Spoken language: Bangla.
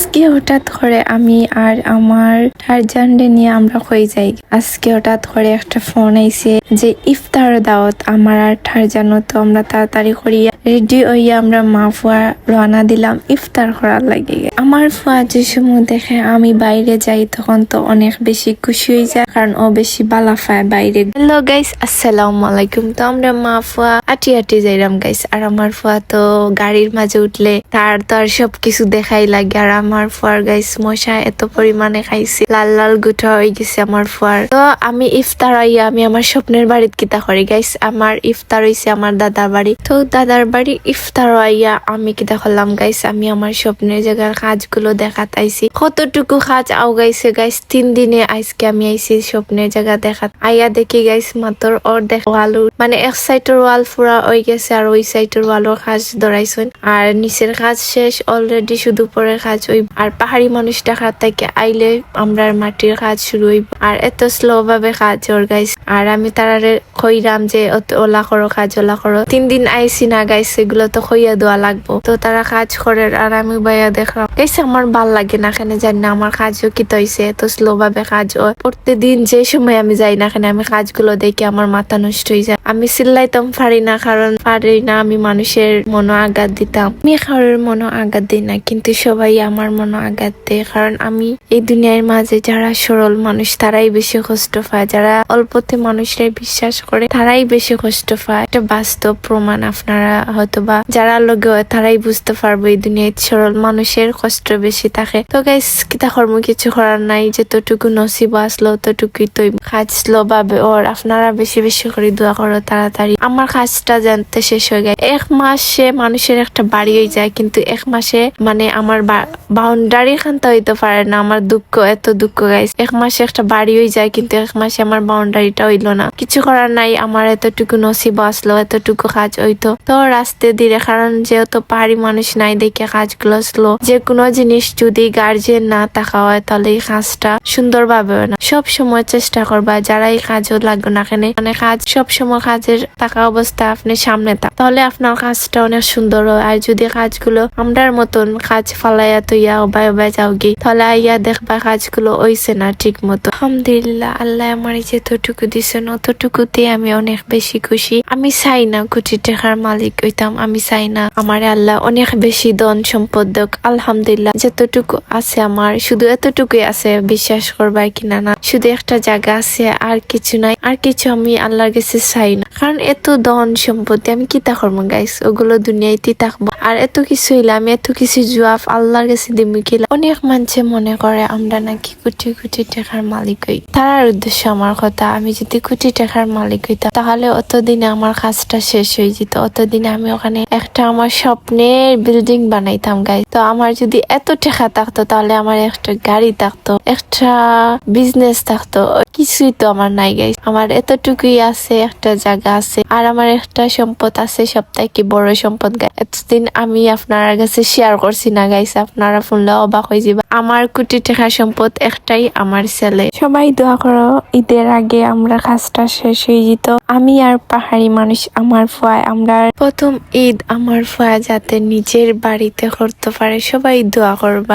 আজকে হঠাৎ করে আমি আর আমার টারজানরে নিয়ে আমরা কই যাই। আজকে হঠাৎ করে একটা ফোন আইছে যে ইফতার দাওয়াত আমার আর টারজানও। তো আমরা তাড়াতাড়ি করিয়া রেডি হইয়া আমরা মা ফুয়া রওনা দিলাম ইফতার করার লাগে। আমার ফুয়া যে সময় দেখে আমি বাইরে যাই তখন তো অনেক বেশি খুশি হয়ে যায়, কারণ ও বেশি বালা পায় বাইরে। হ্যালো গাইস, আসসালামু আলাইকুম। তো আমরা মা ফুয়া আটি যাইলাম গাইস। আর আমার ফুয়া তো গাড়ির মাঝে উঠলে তার তো আর সবকিছু দেখাই লাগে। আর আমার ফুয়ার গাইস মশা এত পরিমাণে খাইছে, লাল লাল গুঠা হয়ে গেছে আমার ফুয়ার। তো আমি ইফতার আইয়া আমি আমার স্বপ্নের বাড়িত কিতা করি গাইস। আমার ইফতার হইছে আমার দাদার বাড়ি। তো দাদার বাড়ি ইফতার আইয়া আমি কিতা করলাম গাইস, আমি আমার স্বপ্নের জায়গার কাজগুলো দেখাত আইছি। কতটুকু কাজ আউগাইছে গাইস 3 দিনে। আজকে আমি আইছি স্বপ্নের জায়গা দেখাত। আইয়া দেখি গাইস মাত্র অর্ধেক ওয়াল, মানে এক সাইডের ওয়াল পুরা হয়ে গেছে আর ওই সাইডের ওয়ালও কাজ ধরাইছেন। আর নিচের কাজ শেষ অলরেডি, শুধু পরের কাজ হইব। আর পাহাড়ি মানুষ ঢাকা থেকে আইলে আমরা মাটির কাজ শুরু হইব। আর এত স্লো ভাবে কাজ ওর গাইস। আর আমি তারারে কইরাম যে ওলা করো কাজ, ওলা করো। 3 দিন আইছি না গাইস, এগুলো তো কইয়া দেওয়া লাগবো। তো তারা কাজ করে আর আমি বাইয়া দেখলাম গাইস আমার ভাল লাগে না, কেন জানি না আমার কাজও কি হইছে, এত স্লো ভাবে কাজ হয়। প্রত্যেকদিন যে সময় আমি যাই না কেন আমি কাজগুলো দেখে আমার মাথা নষ্ট হয়ে যায়। আমি চিল্লাইতাম পারি না, কারণ পারি না আমি মানুষের মনো আঘাত দিতাম। আমি কারোর মনো আঘাত দিই না, কিন্তু সবাই আমার মনো আঘাত দেয়। কারণ আমি এই দুনিয়ার মাঝে যারা সরল মানুষ তারাই বেশি কষ্ট পায়, যারা অল্পতে মানুষরাই বিশ্বাস করে তারাই বেশি কষ্ট পায়। এটা বাস্তব প্রমাণ। আপনারা হয়তোবা যারা লগে হয় তারাই বুঝতে পারবো এই দুনিয়ায় সরল মানুষের কষ্ট বেশি থাকে। তো গাইস কিতা কর্ম কিছু করার নাই, যতটুকু নসিব আসলো ততটুকুই তো কাজ স্লো ভাবে। ওর আপনারা বেশি বেশি করে দোয়া করো তাড়াতাড়ি আমার কাজটা জানতে শেষ হয়ে যায়। 1 মাসে মানুষের একটা বাড়ি হয়ে যায়, কিন্তু 1 মাসে মানে আমার বাউন্ডারি খানতে হইতে পারে না। আমার দুঃখ, এত দুঃখ গাইস। 1 মাসে একটা বাড়ি হয়ে যায়, কিন্তু 1 মাসে আমার বাউন্ডারিটা হইলো না। কিছু করার নাই, আমার এতটুকু নসিব আসলো, এতটুকু কাজ হইতো। তো রাস্তে ধীরে, কারণ যেহেতু পাহাড়ি মানুষ নাই দেখে কাজগুলো স্লো। যে কোনো জিনিস যদি গার্জেন না থাকা হয় তাহলে এই কাজটা সুন্দরভাবে হয় না। সব সময় চেষ্টা করবা যারা এই কাজও লাগবে না কেন, মানে কাজ সবসময় কাজের থাকা অবস্থা আপনি সামনে থাক, তাহলে আপনার কাজটা অনেক সুন্দর হয়। আর যদি কাজগুলো আমরার মতন কাজ ফালাইয়া তৈয়া অবায় যাও গি, তাহলে আইয়া দেখবা কাজগুলো হইছে না ঠিক মতো। আলহামদুলিল্লাহ, আল্লাহ আমার যতটুকু দিচ্ছেন অতটুকুতে আমি অনেক বেশি খুশি। আমি চাই না কোটি টাকার মালিক হইতাম, আমি চাই না আমার আল্লাহ অনেক বেশি ধন সম্পদ দেখ। আলহামদুলিল্লাহ যতটুকু আছে আমার শুধু এতটুকুই আছে, বিশ্বাস করবা কিনা না। শুধু একটা জায়গা আছে, আর কিছু নাই। আর কিছু আমি আল্লাহর কাছে চাই না, কারণ এত ধন সম্পত্তি আমি কিতা করবো গাইস, ওগুলো দুনিয়াতে থাকবো। আর এত কিছু হইলে আমি এত কিছু জবাব আল্লাহর কাছে দিমি কিলা। অনেক মানুষে মনে করে আমরা নাকি কোটি কোটি টাকার মালিক হই। তার উদ্দেশ্য আমার কথা, আমি যদি কোটি টাকার মালিক হইতাম তাহলে অতদিনে আমার কাজটা শেষ হয়ে যেত। অতদিনে আমি ওখানে একটা আমার স্বপ্নের বিল্ডিং বানাইতাম গাইস। তো আমার যদি এত টাকা থাকতো তাহলে আমার একটা গাড়ি থাকতো, একটা বিজনেস থাকতো। কিছুই তো আমার নাই গাইস। আমার এতটুকুই আছে, একটা জায়গা আছে আর আমার একটা সম্পদ আছে, সবথেকে বড় সম্পদ গাইস। এতদিন আমি আপনার কাছে শেয়ার করছি না গাইস, আপনারা শুনলে অবাক হয়ে যাবে। আমার কোটি টাকার সম্পদ একটাই, আমার ছেলে। সবাই দোয়া করো ঈদের আগে আমরা কাজটা শেষ হয়ে যেত। আমি আর পাহাড়ি মানুষ আমার ফুয়া, আমরা প্রথম ঈদ আমার ফুয়া যাতে নিজের বাড়িতে করতে পারে, সবাই দোয়া করবা।